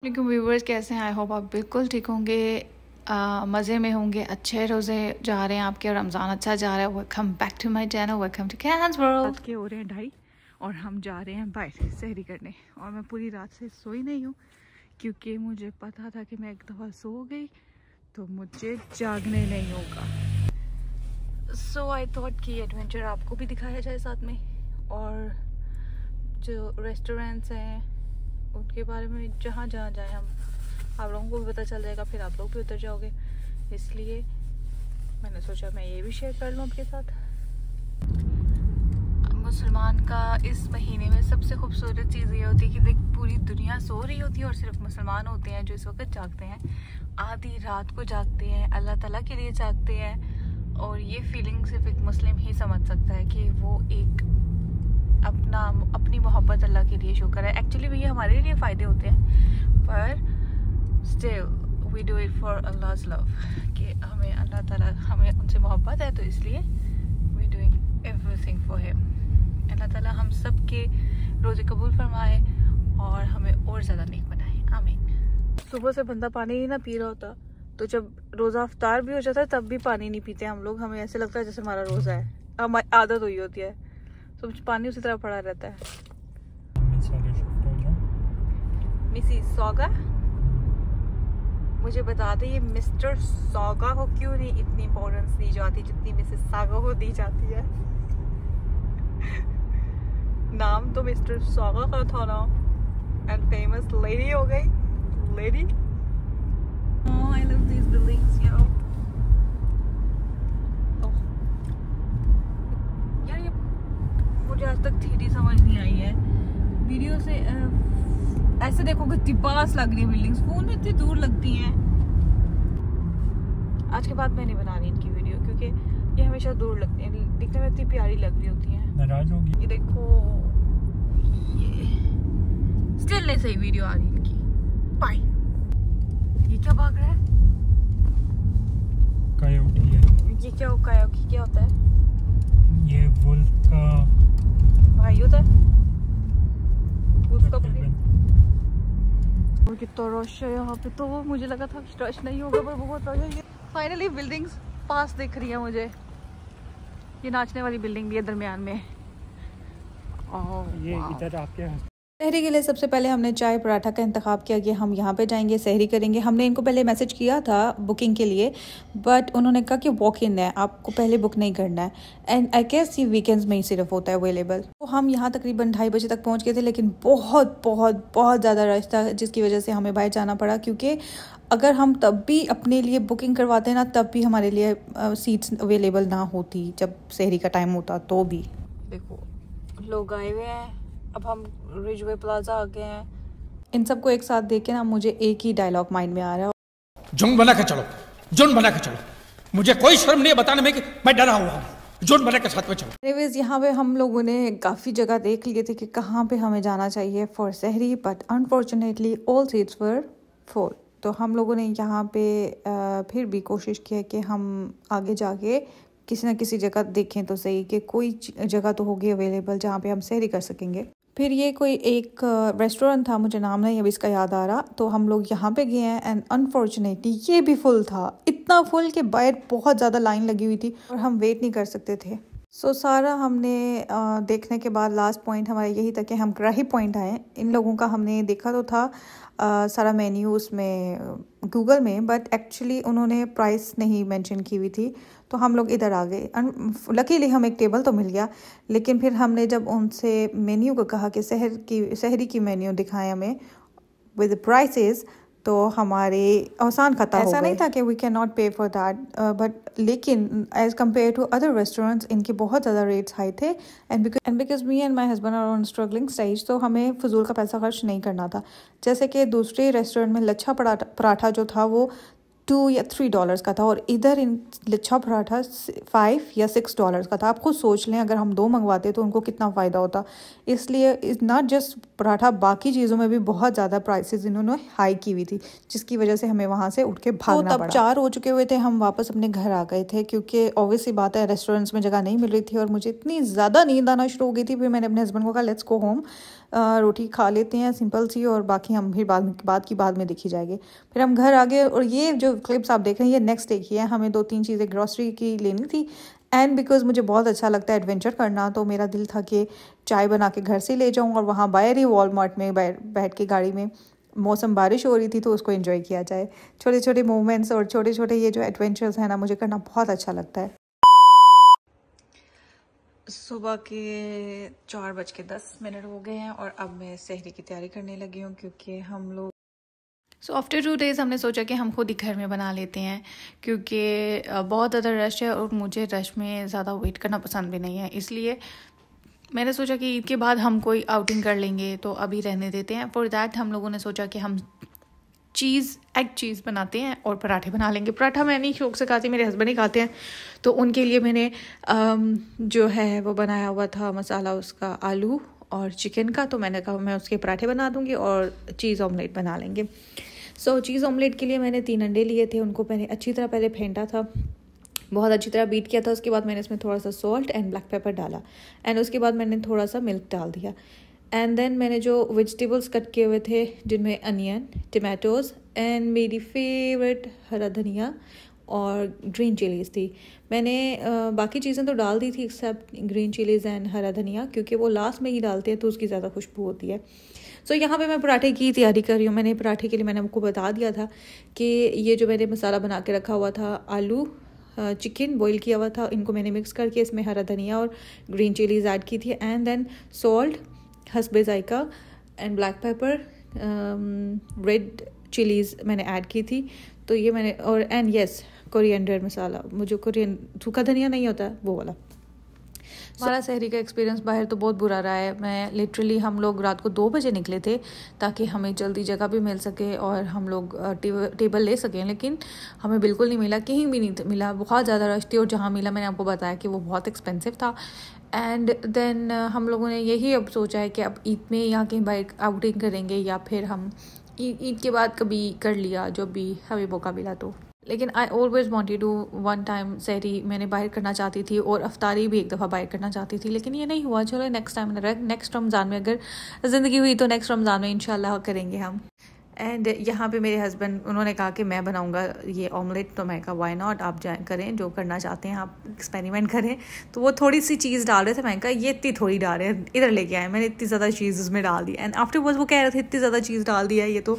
लेकिन व्यूवर्स कैसे हैं? आई होप आप बिल्कुल ठीक होंगे, मज़े में होंगे। अच्छे रोज़े जा रहे हैं आपके, रमज़ान अच्छा जा रहा है। Welcome back to my channel, welcome to कैन्स वर्ल्ड। के हो रहे हैं 2:30 और हम जा रहे हैं बाहर सहरी करने। और मैं पूरी रात से सोई नहीं हूँ क्योंकि मुझे पता था कि मैं एक दफ़ा सो गई तो मुझे जागने नहीं होगा। सो आई थॉट कि एडवेंचर आपको भी दिखाया जाए साथ में, और जो रेस्टोरेंट्स हैं उनके बारे में जहाँ जहाँ जाए हम आप लोगों को भी पता चल जाएगा, फिर आप लोग भी उतर जाओगे। इसलिए मैंने सोचा मैं ये भी शेयर कर लूँ आपके साथ। मुसलमान का इस महीने में सबसे खूबसूरत चीज़ ये होती है कि देख पूरी दुनिया सो रही होती है और सिर्फ मुसलमान होते हैं जो इस वक्त जागते हैं। आधी रात को जागते हैं, अल्लाह ताला के लिए जागते हैं। और ये फीलिंग सिर्फ एक मुस्लिम ही समझ सकता है कि वो एक अपनी मोहब्बत अल्लाह के लिए शो करें। एक्चुअली भी ये हमारे लिए फ़ायदे होते हैं, पर still we do it for अल्लाह's लव, कि हमें अल्लाह ताला हमें उनसे मोहब्बत है, तो इसलिए we doing everything for him. अल्लाह ताला हम सब के रोज़े कबूल फरमाए और हमें और ज़्यादा नेक बनाए, आमीन। सुबह से बंदा पानी नहीं ना पी रहा होता, तो जब रोज़ा अफ्तार भी हो जाता है तब भी पानी नहीं पीते हम लोग। हमें ऐसे लगता है जैसे हमारा रोज़ा है, हमारी आदत हुई होती है, तो पानी उसी तरह पड़ा रहता है। मिसेस सौगा, मुझे बता दे ये मिस्टर सौगा को क्यों नहीं इतनी इम्पोर्टेंस दी जाती जितनी मिसेस सागा को दी जाती है। नाम तो मिस्टर सौगा का था ना, एंड फेमस लेडी हो गई lady. Oh, I love these buildings, yo. यार ये मुझे आज तक थ्री समझ नहीं आई है। वीडियो से ऐसे देखो कितनी पास लग रही है बिल्डिंग्स, फोन में इतनी दूर लगती हैं। आज के बाद मैं नहीं बना रही इनकी वीडियो क्योंकि ये हमेशा दूर लगती हैं, दिखने में इतनी प्यारी लग रही होती हैं। नाराज होगी। ये देखो, ये स्टिल नहीं सही वीडियो आ रही इनकी। बाय। ये क्या भाग रहा है? कायोटी है। ये क्या कायोटी क्या होता है? ये वुल्फ का भाई होता है। वुल्फ का भाई। और कितना रश है यहाँ पे, तो मुझे लगा था रश नहीं होगा पर बहुत रश है। फाइनली बिल्डिंग्स पास दिख रही है मुझे। ये नाचने वाली बिल्डिंग भी है दरमियान में। ये इधर आपके सहरी के लिए सबसे पहले हमने चाय पराठा का इंतखाब किया कि हम यहाँ पे जाएंगे सहरी करेंगे। हमने इनको पहले मैसेज किया था बुकिंग के लिए, बट उन्होंने कहा कि वॉक इन है, आपको पहले बुक नहीं करना है। एंड आई गेस ये वीकेंड्स में ही सिर्फ होता है अवेलेबल। तो हम यहाँ तकरीबन 2:30 बजे तक पहुँच गए थे, लेकिन बहुत बहुत बहुत ज़्यादा रश था जिसकी वजह से हमें बाहर जाना पड़ा। क्योंकि अगर हम तब भी अपने लिए बुकिंग करवाते ना, तब भी हमारे लिए सीट्स अवेलेबल ना होती जब सहरी का टाइम होता तो भी। देखो लोग आए हुए हैं, अब हम रिजवे प्लाजा आ गए हैं। इन सबको एक साथ देख के ना मुझे एक ही डायलॉग माइंड में आ रहा है, जुन बना के चलो, जुन बना के चलो। मुझे कोई शर्म नहीं है बताने में कि मैं डरा हुआ हूँ, जुन बना के साथ में चलो। एनीवेज यहाँ पे हम लोगों ने काफ़ी जगह देख लिए थे कि कहाँ पे हमें जाना चाहिए फॉर सहरी, but unfortunately all seats were full. तो हम लोगों ने यहाँ पे फिर भी कोशिश की है कि हम आगे जाके किसी न किसी जगह देखें तो सही कि कोई जगह तो होगी अवेलेबल जहाँ पे हम सहरी कर सकेंगे। फिर ये कोई एक रेस्टोरेंट था, मुझे नाम नहीं अभी इसका याद आ रहा, तो हम लोग यहाँ पे गए हैं एंड अनफॉर्चुनेटली ये भी फुल था। इतना फुल कि बाहर बहुत ज़्यादा लाइन लगी हुई थी और हम वेट नहीं कर सकते थे। सो सारा हमने देखने के बाद लास्ट पॉइंट हमारा यही था कि हम ग्राही पॉइंट आए। इन लोगों का हमने देखा तो था सारा मेन्यू उसमें गूगल में, बट एक्चुअली उन्होंने प्राइस नहीं मेंशन की हुई थी, तो हम लोग इधर आ गए। लकीली हमें एक टेबल तो मिल गया, लेकिन फिर हमने जब उनसे मेन्यू को कहा कि सहरी की मेन्यू दिखाएं हमें विद प्राइसेस, तो हमारे आसान खता हो गए। ऐसा नहीं था कि we can not pay for that, but लेकिन as compare to other restaurants इनके बहुत ज़्यादा रेट्स हाई थे। And because me and my husband are on struggling stage, तो हमें फजूल का पैसा खर्च नहीं करना था। जैसे कि दूसरे रेस्टोरेंट में लच्छा पराठा जो था वो $2 या $3 का था, और इधर इन लच्छा पराठा $5 या $6 का था। आप खुद सोच लें अगर हम 2 मंगवाते तो उनको कितना फ़ायदा होता। इसलिए इज़ नॉट जस्ट पराठा, बाकी चीज़ों में भी बहुत ज़्यादा प्राइसेस इन्होंने हाई की हुई थी, जिसकी वजह से हमें वहाँ से उठ के भागना पड़ा। तब 4 हो चुके हुए थे, हम वापस अपने घर आ गए थे क्योंकि ऑब्वियसली बात है रेस्टोरेंट्स में जगह नहीं मिल रही थी और मुझे इतनी ज़्यादा नींद आना शुरू हो गई थी। फिर मैंने अपने हस्बैंड को कहा लेट्स गो होम, रोटी खा लेते हैं सिंपल सी, और बाकी हम फिर बाद में देखी जाएगी। फिर हम घर आ गए, और ये जो क्लिप्स आप देख रहे हैं ये नेक्स्ट डे की है। हमें 2-3 चीज़ें ग्रॉसरी की लेनी थी, एंड बिकॉज मुझे बहुत अच्छा लगता है एडवेंचर करना, तो मेरा दिल था कि चाय बना के घर से ले जाऊँ और वहाँ बाहर ही वॉलमार्ट में बैठ के गाड़ी में, मौसम बारिश हो रही थी तो उसको एंजॉय किया जाए। छोटे छोटे मूवमेंट्स और छोटे छोटे ये जो एडवेंचर्स हैं ना, मुझे करना बहुत अच्छा लगता है। सुबह के 4:10 हो गए हैं और अब मैं सहरी की तैयारी करने लगी हूँ, क्योंकि हम लोग आफ्टर 2 डेज़ हमने सोचा कि हम खुद ही घर में बना लेते हैं, क्योंकि बहुत ज़्यादा रश है और मुझे रश में ज़्यादा वेट करना पसंद भी नहीं है। इसलिए मैंने सोचा कि ईद के बाद हम कोई आउटिंग कर लेंगे, तो अभी रहने देते हैं। फॉर दैट हम लोगों ने सोचा कि हम एग चीज़ बनाते हैं और पराठे बना लेंगे। पराठा मैं नहीं शौक से खाती, मेरे हस्बैंड ही खाते हैं, तो उनके लिए मैंने जो है वो बनाया हुआ था मसाला उसका, आलू और चिकन का। तो मैंने कहा मैं उसके पराठे बना दूँगी और चीज़ ऑमलेट बना लेंगे। सो चीज़ ऑमलेट के लिए मैंने 3 अंडे लिए थे, उनको मैंने अच्छी तरह पहले फेंटा था, बहुत अच्छी तरह बीट किया था। उसके बाद मैंने इसमें थोड़ा सा सॉल्ट एंड ब्लैक पेपर डाला, एंड उसके बाद मैंने थोड़ा सा मिल्क डाल दिया। एंड देन मैंने जो वेजिटेबल्स कट किए हुए थे, जिनमें अनियन, टमाटोज़ एंड मेरी फेवरेट हरा धनिया और ग्रीन चिलीज़ थी। मैंने बाकी चीज़ें तो डाल दी थी एक्सेप्ट ग्रीन चिलीज़ एंड हरा धनिया, क्योंकि वो लास्ट में ही डालते हैं तो उसकी ज़्यादा खुशबू होती है। सो यहाँ पे मैं पराठे की तैयारी कर रही हूँ। मैंने पराठे के लिए मैंने आपको बता दिया था कि ये जो मैंने मसाला बना के रखा हुआ था, आलू, चिकन बॉईल किया हुआ था, इनको मैंने मिक्स करके इसमें हरा धनिया और ग्रीन चिलीज़ ऐड की थी, एंड देन सॉल्ट, हस्बे जायका and black pepper, red chillies मैंने ऐड की थी। तो ये मैंने और एंड यस कोरिएंडर मसाला, मुझे सूखा धनिया नहीं होता वो वाला। हमारा सहरी का एक्सपीरियंस बाहर तो बहुत बुरा रहा है। मैं लिटरली हम लोग रात को 2 बजे निकले थे ताकि हमें जल्दी जगह भी मिल सके और हम लोग टेबल ले सकें, लेकिन हमें बिल्कुल नहीं मिला, कहीं भी नहीं मिला। बहुत ज़्यादा रश थी, और जहाँ मिला मैंने आपको बताया कि वो बहुत एक्सपेंसिव था। एंड देन हम लोगों ने यही अब सोचा है कि अब ईद में या कहीं बाइक आउटिंग करेंगे, या फिर हम ईद के बाद कभी कर लिया, जो भी हमें मौका मिला तो। लेकिन I always wanted to one time सहरी मैंने बाहर करना चाहती थी, और अफ्तारी भी एक दफ़ा बाहर करना चाहती थी, लेकिन ये नहीं हुआ। चलो नेक्स्ट टाइम, नेक्स्ट रमज़ान में अगर ज़िंदगी हुई तो नेक्स्ट रमज़ान में इंशाल्लाह करेंगे हम। एंड यहाँ पे मेरे हस्बैंड उन्होंने कहा कि मैं बनाऊँगा ये ऑमलेट, तो मैं कहा वाई नॉट, आप करें जो करना चाहते हैं, आप एक्सपेरिमेंट करें। तो वो थोड़ी सी चीज़ डाल रहे थे, मैंने कहा ये इतनी थोड़ी डाल रहे हैं, इधर लेके आए। मैंने इतनी ज़्यादा चीज़ उसमें डाल दी, एंड आफ्टरवर्ड्स वो कह रहे थे इतनी ज़्यादा चीज़ डाल दिया है ये तो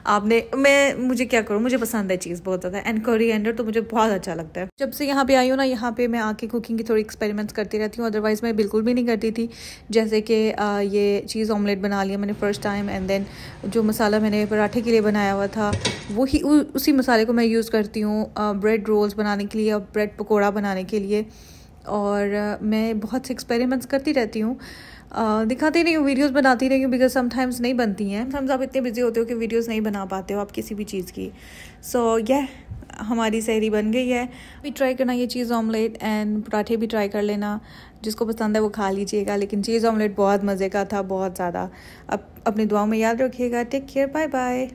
आपने। मुझे क्या करूँ, मुझे पसंद है चीज़ बहुत ज़्यादा, एंड कोरिएंडर तो मुझे बहुत अच्छा लगता है। जब से यहाँ पे आई हूँ ना, यहाँ पे मैं आके कुकिंग की थोड़ी एक्सपेरिमेंट्स करती रहती हूँ, अदरवाइज़ मैं बिल्कुल भी नहीं करती थी। जैसे कि ये चीज़ ऑमलेट बना लिया मैंने फ़र्स्ट टाइम, एंड देन जो मसाला मैंने पराठे के लिए बनाया हुआ था वही उसी मसाले को मैं यूज़ करती हूँ ब्रेड रोल्स बनाने के लिए और ब्रेड पकोड़ा बनाने के लिए। और मैं बहुत से एक्सपेरिमेंट्स करती रहती हूँ, दिखाती नहीं हूँ, वीडियोस बनाती रही हूँ, बिकॉज समटाइम्स नहीं बनती हैं। समटाइम्स आप इतने बिजी होते हो कि वीडियोस नहीं बना पाते हो आप किसी भी चीज़ की। सो हमारी सहरी बन गई है। भी ट्राई करना ये चीज़ ऑमलेट, एंड पराठे भी ट्राई कर लेना, जिसको पसंद है वो खा लीजिएगा। लेकिन चीज़ ऑमलेट बहुत मज़े का था, बहुत ज़्यादा। अब अपनी दुआओं में याद रखिएगा। Take care, bye bye.